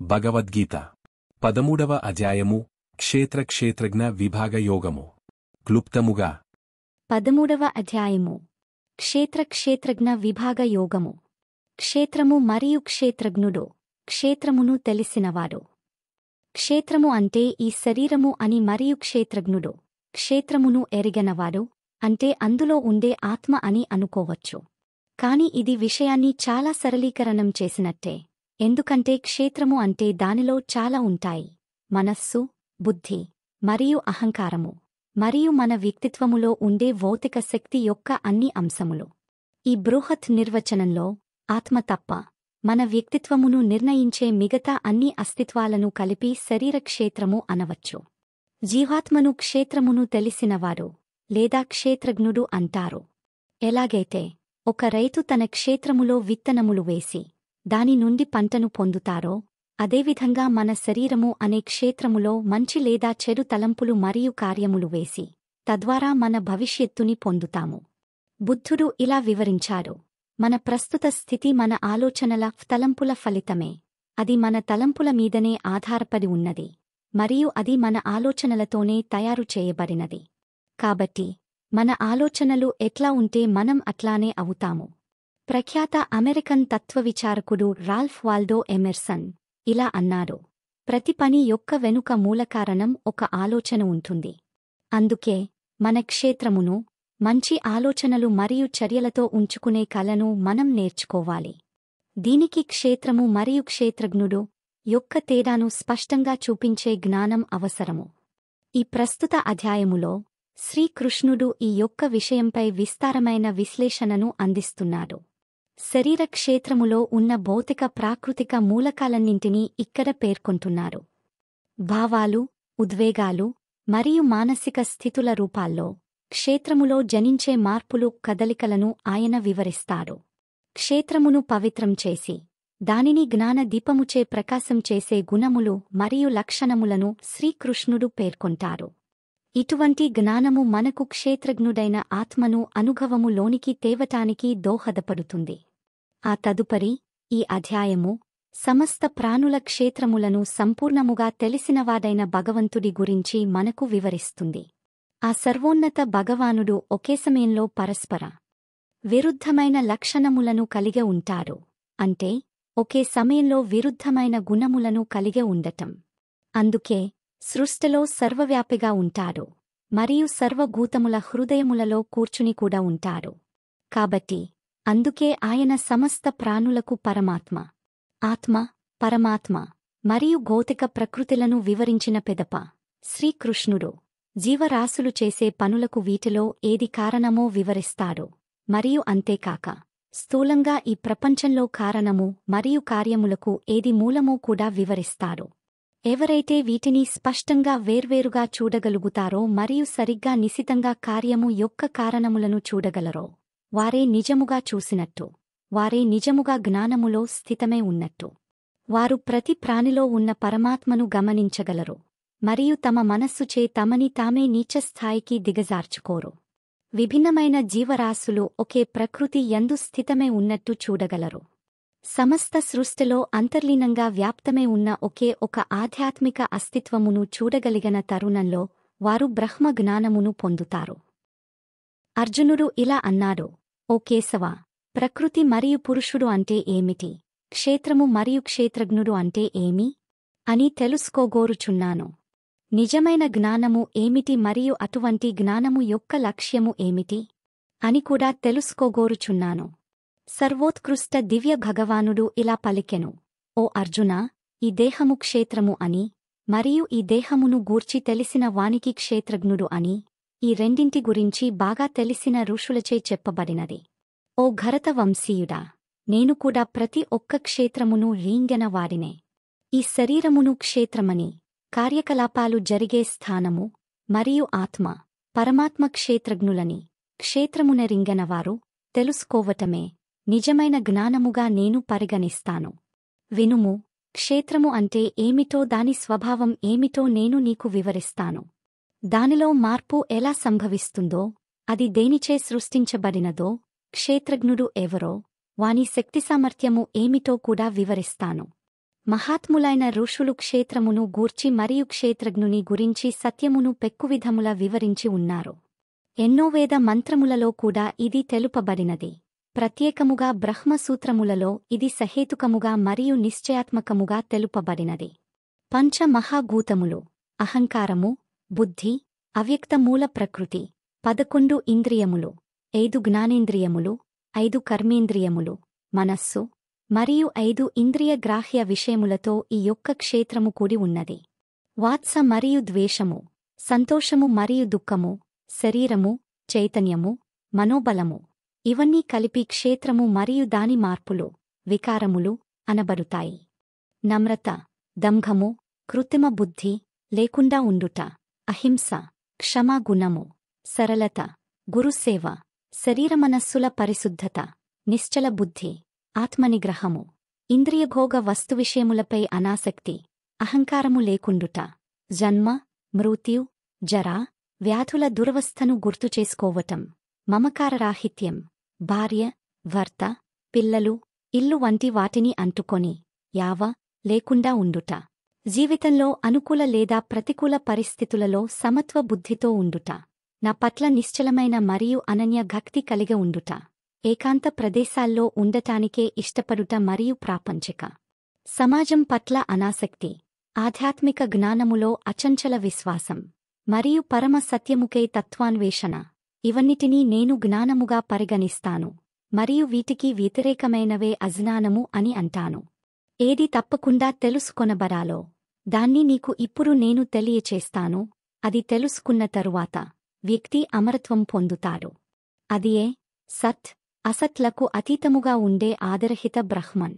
భగవద్గీత 13వ అధ్యాయము క్షేత్రజ్ఞ విభాగ యోగము క్లుప్తముగా 13వ అధ్యాయము క్షేత్రజ్ఞ విభాగ యోగము. క్షేత్రము మరియు క్షేత్రజ్ఞుడు. క్షేత్రమును తెలిసినవాడు. క్షేత్రము అంటే ఈ శరీరము అని మరియు క్షేత్రజ్ఞుడు క్షేత్రమును ఎరిగనవాడు అంటే అందులో ఉండే ఆత్మ అని అనుకోవచ్చు. కాని ఇది విషయాన్ని చాలా సరళీకరణం చేసినట్టే. ఎందుకంటే క్షేత్రము అంటే దానిలో చాలా ఉంటాయి: మనస్సు, బుద్ధి మరియు అహంకారము మరియు మన వ్యక్తిత్వములో ఉండే భౌతిక శక్తి యొక్క అన్ని అంశములు. ఈ బృహత్ నిర్వచనంలో ఆత్మ తప్ప మన వ్యక్తిత్వమును నిర్ణయించే మిగతా అన్ని అస్తిత్వాలను కలిపి శరీర క్షేత్రము అనవచ్చు. జీవాత్మను క్షేత్రమును తెలిసినవాడు లేదా క్షేత్రజ్ఞుడు అంటారు. ఎలాగైతే ఒక రైతు తన క్షేత్రములో విత్తనములు వేసి దాని నుండి పంటను పొందుతారో, అదేవిధంగా మన శరీరము అనే క్షేత్రములో మంచి లేదా చెడు తలంపులు మరియు కార్యములు వేసి తద్వారా మన భవిష్యత్తుని పొందుతాము. బుద్ధుడు ఇలా వివరించాడు: మన ప్రస్తుత స్థితి మన ఆలోచనల తలంపుల ఫలితమే. అది మన తలంపుల మీదనే ఆధారపడి ఉన్నది మరియు అది మన ఆలోచనలతోనే తయారు చేయబడినది. కాబట్టి మన ఆలోచనలు ఎట్లా ఉంటే మనం అట్లానే అవుతాము. ప్రఖ్యాత అమెరికన్ తత్వవిచారకుడు రాల్ఫ్ వాల్డో ఎమెర్సన్ ఇలా అన్నాడు: ప్రతి పని యొక్క వెనుక మూలకారణం ఒక ఆలోచన ఉంటుంది. అందుకే మన క్షేత్రమును మంచి ఆలోచనలు మరియు చర్యలతో ఉంచుకునే కళను మనం నేర్చుకోవాలి. దీనికి క్షేత్రము మరియు క్షేత్రజ్ఞుడు యొక్క తేడాను స్పష్టంగా చూపించే జ్ఞానం అవసరము. ఈ ప్రస్తుత అధ్యాయములో శ్రీకృష్ణుడు ఈ యొక్క విషయంపై విస్తారమైన విశ్లేషణను అందిస్తున్నాడు. శరీర క్షేత్రములో ఉన్న భౌతిక ప్రాకృతిక మూలకాలన్నింటినీ ఇక్కడ పేర్కొంటున్నారు. భావాలు, ఉద్వేగాలు మరియు మానసిక స్థితుల రూపాల్లో క్షేత్రములో జనించే మార్పులు, కదలికలను ఆయన వివరిస్తాడు. క్షేత్రమును పవిత్రం చేసి దానిని జ్ఞాన దీపముచే ప్రకాశం చేసే గుణములు మరియు లక్షణములను శ్రీకృష్ణుడు పేర్కొంటారు. ఇటువంటి జ్ఞానము మనకు క్షేత్రజ్ఞుడైన ఆత్మను అనుభవములోనికి తేవటానికి దోహదపడుతుంది. ఆ తదుపరి ఈ అధ్యాయము సమస్త ప్రాణుల క్షేత్రములను సంపూర్ణముగా తెలిసినవాడైన భగవంతుడి గురించి మనకు వివరిస్తుంది. ఆ సర్వోన్నత భగవానుడు ఒకే సమయంలో పరస్పర విరుద్ధమైన లక్షణములను కలిగి ఉంటారు. అంటే ఒకే సమయంలో విరుద్ధమైన గుణములను కలిగి ఉండటం. అందుకే సృష్టిలో సర్వవ్యాపిగా ఉంటాడు మరియు సర్వభూతముల హృదయములలో కూర్చుని కూడా ఉంటాడు. కాబట్టి అందుకే ఆయన సమస్త ప్రాణులకు పరమాత్మ, ఆత్మ, పరమాత్మ మరియు భౌతిక ప్రకృతులను వివరించిన పిదప శ్రీకృష్ణుడు జీవరాశులు చేసే పనులకు వీటిలో ఏది కారణమో వివరిస్తాడు. మరియు అంతేకాక స్థూలంగా ఈ ప్రపంచంలో కారణము మరియు కార్యములకు ఏది మూలమో కూడా వివరిస్తాడు. ఎవరైతే వీటిని స్పష్టంగా వేర్వేరుగా చూడగలుగుతారో మరియు సరిగ్గా నిశితంగా కార్యము యొక్క కారణములను చూడగలరో, వారే నిజముగా చూసినట్టు, వారే నిజముగా జ్ఞానములో స్థితమే ఉన్నట్టు. వారు ప్రతి ప్రాణిలో ఉన్న పరమాత్మను గమనించగలరు మరియు తమ మనస్సుచే తమని తామే నీచస్థాయికి దిగజార్చుకోరు. విభిన్నమైన జీవరాశులు ఒకే ప్రకృతి యందు స్థితమే ఉన్నట్టు చూడగలరు. సమస్త సృష్టిలో అంతర్లీనంగా వ్యాప్తమే ఉన్న ఒకే ఒక ఆధ్యాత్మిక అస్తిత్వమును చూడగలిగిన తరుణంలో వారు బ్రహ్మ జ్ఞానమును పొందుతారు. అర్జునుడు ఇలా అన్నాడు: ఓ కేశవ, ప్రకృతి మరియు పురుషుడు అంటే ఏమిటి? క్షేత్రము మరియు క్షేత్రజ్ఞుడు అంటే ఏమి అని తెలుసుకోగోరుచున్నాను. నిజమైన జ్ఞానము ఏమిటి మరియు అటువంటి జ్ఞానము యొక్క లక్ష్యము ఏమిటి అని కూడా తెలుసుకోగోరుచున్నాను. సర్వోత్కృష్ట దివ్య భగవానుడు ఇలా పలికెను: ఓ అర్జునా, ఈ దేహము క్షేత్రము అని మరియు ఈ దేహమును గూర్చి తెలిసిన వానికి క్షేత్రజ్ఞుడు అని ఈ రెండింటి గురించి బాగా తెలిసిన ఋషులచే చెప్పబడినది. ఓ భరతవంశీయుడా, నేను కూడా ప్రతి ఒక్క క్షేత్రమును రీంగెన వాడినే. ఈ శరీరమును క్షేత్రమని, కార్యకలాపాలు జరిగే స్థానము మరియు ఆత్మ, పరమాత్మ క్షేత్రజ్ఞులని క్షేత్రమున రింగెనవారు తెలుసుకోవటమే నిజమైన జ్ఞానముగా నేను పరిగణిస్తాను. వినుము, క్షేత్రము అంటే ఏమిటో, దాని స్వభావం ఏమిటో నేను నీకు వివరిస్తాను. దానిలో మార్పు ఎలా సంభవిస్తుందో, అది దేనిచే సృష్టించబడినదో, క్షేత్రజ్ఞుడు ఎవరో, వాని శక్తిసామర్థ్యము ఏమిటో కూడా వివరిస్తాను. మహాత్ములైన ఋషులు క్షేత్రమును గూర్చి మరియు క్షేత్రజ్ఞుని గురించి సత్యమును పెక్కువిధముల వివరించి ఉన్నారు. ఎన్నో వేద మంత్రములలో కూడా ఇది తెలుపబడినది. ప్రత్యేకముగా బ్రహ్మసూత్రములలో ఇది సహేతుకముగా మరియు నిశ్చయాత్మకముగా తెలుపబడినది. పంచ మహాభూతములు అహంకారము, బుద్ధి, అవ్యక్త మూల ప్రకృతి, 11 ఇంద్రియములు, 5 జ్ఞానేంద్రియములు, 5 కర్మేంద్రియములు, మనస్సు మరియు 5 ఇంద్రియ గ్రాహ్య విషయములతో ఈ యొక్క క్షేత్రము కూడి ఉన్నది. వాత్స మరియు ద్వేషము, సంతోషము మరియు దుఃఖము, శరీరము, చైతన్యము, మనోబలము ఇవన్నీ కలిపి క్షేత్రము మరియు దాని మార్పులు, వికారములు అనబడుతాయి. నమ్రత, దంభము, కృత్రిమ బుద్ధి లేకుండా ఉండుట, అహింస, క్షమాగుణము, సరళత, గురుసేవ, శరీరమనస్సుల పరిశుద్ధత, నిశ్చల బుద్ధి, ఆత్మనిగ్రహము, ఇంద్రియభోగ వస్తువిషయములపై అనాసక్తి, అహంకారము లేకుండుట, జన్మ, మృత్యు, జరా, వ్యాధుల దురవస్థను గుర్తుచేసుకోవటం, మమకారరాహిత్యం, భార్య, భర్త, పిల్లలు, ఇల్లు వంటి వాటిని అంటుకొని యావ లేకుండా ఉండుట, జీవితంలో అనుకూల లేదా ప్రతికూల పరిస్థితులలో సమత్వ బుద్ధితో ఉండుట, నా పట్ల నిశ్చలమైన మరియు అనన్య భక్తి కలిగి ఉండుట, ఏకాంత ప్రదేశాల్లో ఉండటానికే ఇష్టపడుట మరియు ప్రాపంచిక సమాజం పట్ల అనాసక్తి, ఆధ్యాత్మిక జ్ఞానములో అచంచల విశ్వాసం మరియు పరమ సత్యముకై తత్వాన్వేషణ ఇవన్నిటినీ నేను జ్ఞానముగా పరిగణిస్తాను మరియు వీటికి వ్యతిరేకమైనవే అజ్ఞానము అని అంటాను. ఏది తప్పకుండా తెలుసుకొనబడాలో దాన్ని నీకు ఇప్పుడు నేను తెలియచేస్తాను. అది తెలుసుకున్న తరువాత వ్యక్తి అమరత్వం పొందుతాడు. అదియే సత్ అసత్లకు అతీతముగా ఉండే ఆదరహిత బ్రహ్మన్.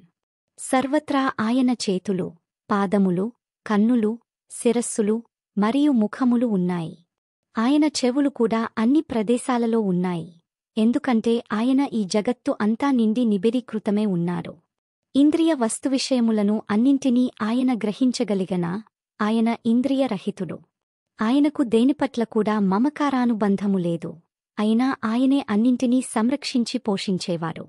సర్వత్రా ఆయన చేతులు, పాదములు, కన్నులు, శిరస్సులు మరియు ముఖములు ఉన్నాయి. ఆయన చెవులు కూడా అన్ని ప్రదేశాలలో ఉన్నాయి, ఎందుకంటే ఆయన ఈ జగత్తు అంతా నిండి నిబిడీకృతమే ఉన్నాడు. ఇంద్రియ వస్తువిషయములను అన్నింటినీ ఆయన గ్రహించగలిగనా? ఆయన ఇంద్రియరహితుడు. ఆయనకు దేనిపట్ల కూడా మమకారానుబంధము లేదు. అయినా ఆయనే అన్నింటినీ సంరక్షించి పోషించేవాడు.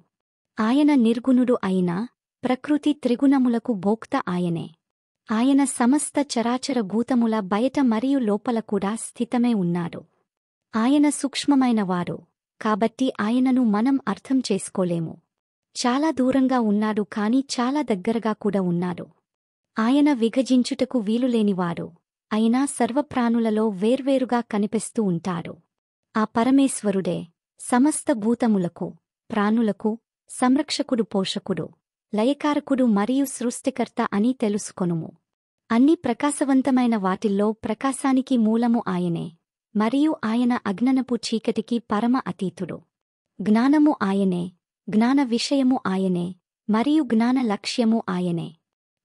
ఆయన నిర్గుణుడు అయినా ప్రకృతి త్రిగుణములకు భోక్త ఆయనే. ఆయన సమస్త చరాచర భూతముల బయట మరియు లోపల కూడా స్థితమే ఉన్నాడు. ఆయన సూక్ష్మమైనవాడు, కాబట్టి ఆయనను మనం అర్థం చేసుకోలేము. చాలా దూరంగా ఉన్నాడు కాని చాలా దగ్గరగా కూడా ఉన్నాడు. ఆయన విభజించుటకు వీలులేనివాడు, అయినా సర్వప్రాణులలో వేర్వేరుగా కనిపిస్తూ ఉంటాడు. ఆ పరమేశ్వరుడే సమస్త భూతములకు, ప్రాణులకు సంరక్షకుడు, పోషకుడు, లయకారకుడు మరియు సృష్టికర్త అని తెలుసుకొనుము. అన్ని ప్రకాశవంతమైన వాటిల్లో ప్రకాశానికి మూలము ఆయనే, మరియు ఆయన అజ్ఞానపు చీకటికి పరమ అతీతుడు. జ్ఞానము ఆయనే, జ్ఞాన విషయము ఆయనే, మరియు జ్ఞాన లక్ష్యము ఆయనే.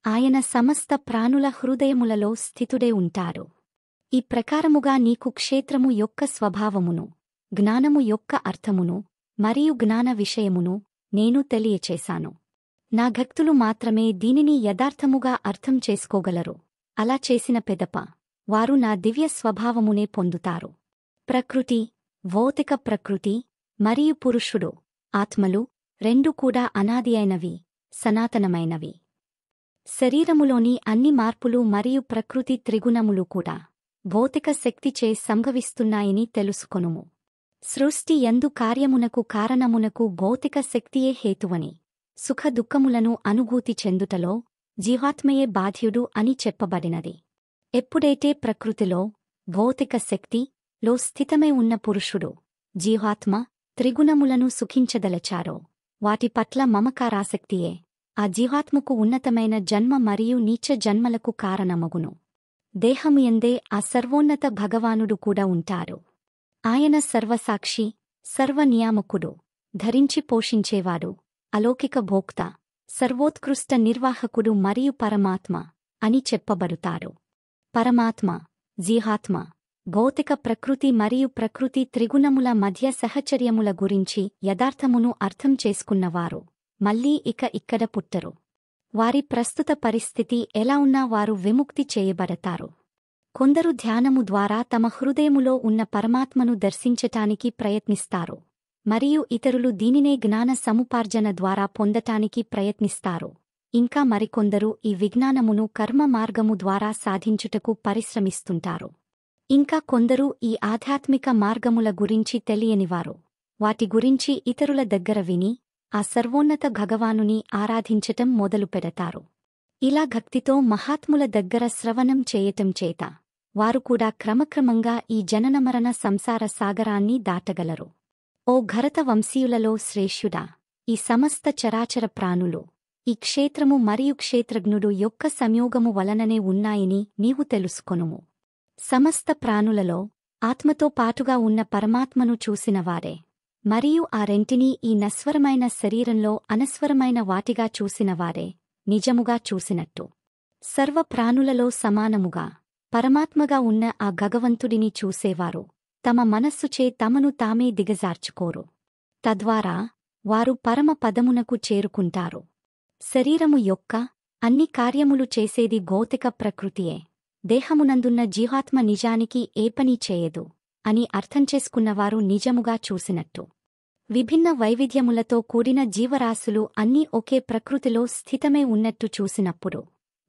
ఆయన సమస్త ప్రాణుల హృదయములలో స్థితుడే ఉంటారు. ఈ ప్రకారముగా నీకు క్షేత్రము యొక్క స్వభావమును, జ్ఞానము యొక్క అర్థమును మరియు జ్ఞాన విషయమును నేను తెలియచేశాను. నా భక్తులు మాత్రమే దీనిని యథార్థముగా అర్థం చేసుకోగలరు. అలా చేసిన పెదప వారు నా దివ్య స్వభావమునే పొందుతారు. ప్రకృతి, భౌతిక ప్రకృతి మరియు పురుషుడు, ఆత్మలు రెండూ కూడా అనాది అయినవి, సనాతనమైనవి. శరీరములోని అన్ని మార్పులు మరియు ప్రకృతి త్రిగుణములు కూడా భౌతిక శక్తిచే సంభవిస్తున్నాయని తెలుసుకొనుము. సృష్టి యందు కార్యమునకు కారణమునకు భౌతిక శక్తియే హేతువని, సుఖ దుఃఖములను అనుభూతి చెందుటలో జీవాత్మయే బాధ్యుడు అని చెప్పబడినది. ఎప్పుడైతే ప్రకృతిలో, భౌతిక శక్తిలో స్థితమై ఉన్న పురుషుడు, జీవాత్మ త్రిగుణములను సుఖించదలచారో వాటి పట్ల మమకారాసక్తియే ఆ జీవాత్మకు ఉన్నతమైన జన్మ మరియు నీచ జన్మలకు కారణమగును. దేహము యందే ఆ సర్వోన్నత భగవానుడు కూడా ఉంటారు. ఆయన సర్వసాక్షి, సర్వనియామకుడు, ధరించి పోషించేవాడు, అలౌకిక భోక్త, సర్వోత్కృష్ట నిర్వాహకుడు మరియు పరమాత్మ అని చెప్పబడుతారు. పరమాత్మ, జీవాత్మ, భౌతిక ప్రకృతి మరియు ప్రకృతి త్రిగుణముల మధ్య సహచర్యముల గురించి యథార్థమును అర్థం చేసుకున్నవారు మళ్లీ ఇక్కడ పుట్టరు. వారి ప్రస్తుత పరిస్థితి ఎలా ఉన్నా వారు విముక్తి చేయబడతారు. కొందరు ధ్యానము ద్వారా తమ హృదయములో ఉన్న పరమాత్మను దర్శించటానికి ప్రయత్నిస్తారు, మరియు ఇతరులు దీనినే జ్ఞాన సముపార్జన ద్వారా పొందటానికి ప్రయత్నిస్తారు. ఇంకా మరికొందరు ఈ విజ్ఞానమును కర్మ మార్గము ద్వారా సాధించుటకు పరిశ్రమిస్తుంటారు. ఇంకా కొందరు ఈ ఆధ్యాత్మిక మార్గముల గురించి తెలియనివారు. వాటి గురించి ఇతరుల దగ్గర విని ఆ సర్వోన్నత భగవానుని ఆరాధించటం మొదలుపెడతారు. ఇలా భక్తితో మహాత్ముల దగ్గర శ్రవణం చేయటం చేత వారు కూడా క్రమక్రమంగా ఈ జననమరణ సంసార సాగరాన్ని దాటగలరు. ఓ భరత వంశీయులలో శ్రేష్ఠుడా, ఈ సమస్త చరాచర ప్రాణులు ఈ క్షేత్రము మరియు క్షేత్రజ్ఞుడు యొక్క సంయోగము వలననే ఉన్నాయని నీవు తెలుసుకొనుము. సమస్త ప్రాణులలో ఆత్మతో పాటుగా ఉన్న పరమాత్మను చూసినవారే, మరియు ఆ రెంటినీ ఈ నశ్వరమైన శరీరంలో అనస్వరమైన వాటిగా చూసినవారే నిజముగా చూసినట్టు. సర్వ ప్రాణులలో సమానముగా పరమాత్మగా ఉన్న ఆ భగవంతుడిని చూసేవారు తమ మనస్సుచే తమను తామే దిగజార్చుకోరు. తద్వారా వారు పరమ పదమునకు చేరుకుంటారు. శరీరము యొక్క అన్ని కార్యములు చేసేది భౌతిక ప్రకృతియే. దేహమునందున్న జీవాత్మ నిజానికి ఏ పని చేయదు అని అర్థం చేసుకున్నవారు నిజముగా చూసినట్టు. విభిన్న వైవిధ్యములతో కూడిన జీవరాశులు అన్నీ ఒకే ప్రకృతిలో స్థితమే ఉన్నట్టు చూసినప్పుడు,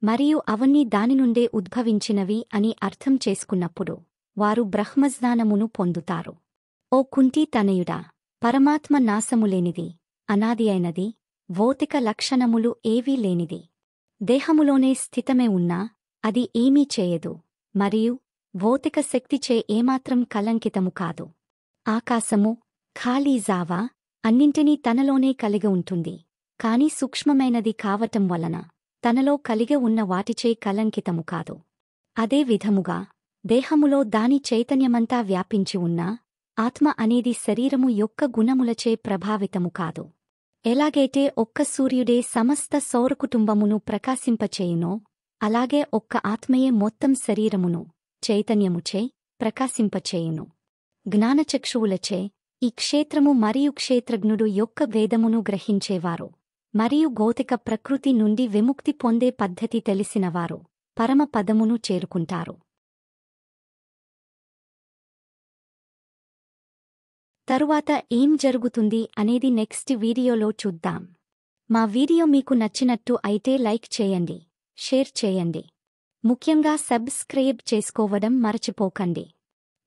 మరియు అవన్నీ దానినుండే ఉద్భవించినవి అని అర్థం చేసుకున్నప్పుడు వారు బ్రహ్మజ్ఞానమును పొందుతారు. ఓ కుంతీ తనయుడా, పరమాత్మ నాశములేనిది, అనాది అయినది, భౌతిక లక్షణములు ఏవీ లేనిది. దేహములోనే స్థితమే ఉన్నా అది ఏమీ చేయదు, మరియు భౌతిక శక్తిచే ఏమాత్రం కలంకితము కాదు. ఆకాశము, ఖాళీ జావా అన్నింటినీ తనలోనే కలిగి ఉంటుంది, కాని సూక్ష్మమైనది కావటం వలన తనలో కలిగి ఉన్న వాటిచే కలంకితము కాదు. అదే విధముగా దేహములో దాని చైతన్యమంతా వ్యాపించి ఉన్నా ఆత్మ అనేది శరీరము యొక్క గుణములచే ప్రభావితము కాదు. ఎలాగైతే ఒక్క సూర్యుడే సమస్త సౌరకుటుంబమును ప్రకాశింపచేయునో, అలాగే ఒక్క ఆత్మయే మొత్తం శరీరమును చైతన్యముచే ప్రకాశింపచేయును. జ్ఞానచక్షువులచే ఈ క్షేత్రము మరియు క్షేత్రజ్ఞుడు యొక్క వేదమును గ్రహించేవారు, మరియు భౌతిక ప్రకృతి నుండి విముక్తి పొందే పద్ధతి తెలిసినవారు పరమ పదమును చేరుకుంటారు. తరువాత ఏం జరుగుతుంది అనేది నెక్స్ట్ వీడియోలో చూద్దాం. మా వీడియో మీకు నచ్చినట్టు అయితే లైక్ చేయండి, షేర్ చేయండి. ముఖ్యంగా సబ్స్క్రైబ్ చేసుకోవడం మరచిపోకండి.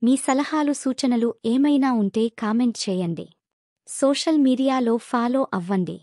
మీ సలహాలు సూచనలు ఏమైనా ఉంటే కామెంట్ చేయండి. సోషల్ మీడియాలో ఫాలో అవ్వండి.